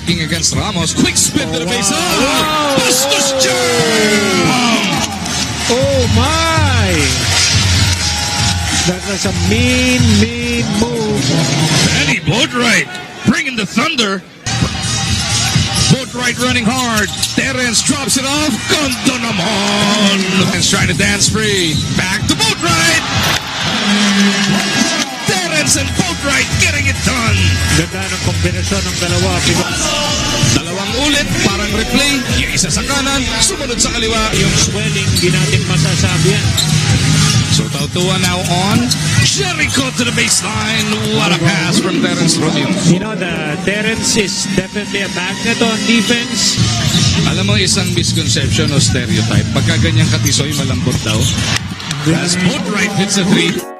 working against Ramos. Quick spin to the base. Bustos Jam! Oh my! That was a mean move. Danny Boatwright bringing the thunder. Boatwright running hard. Terence drops it off. Ganda naman. Terence trying to dance free. Back to Boatwright. Terence and Boatwright getting it done. Ganda ng kombinasyon ng dalawa. Dalawang ulit, parang replay. Yung isa sa kanan, sumunod sa kaliwa. Yung swelling, di natin masasabi yan. So Tautua now on. Jericho to the baseline. What a pass from Terence Romeo. You know, the Terence is definitely a magnet on defense. Alam mo, isang misconception o stereotype. Pagka ganyang katisoy, malambot daw. As Boatwright hits a three.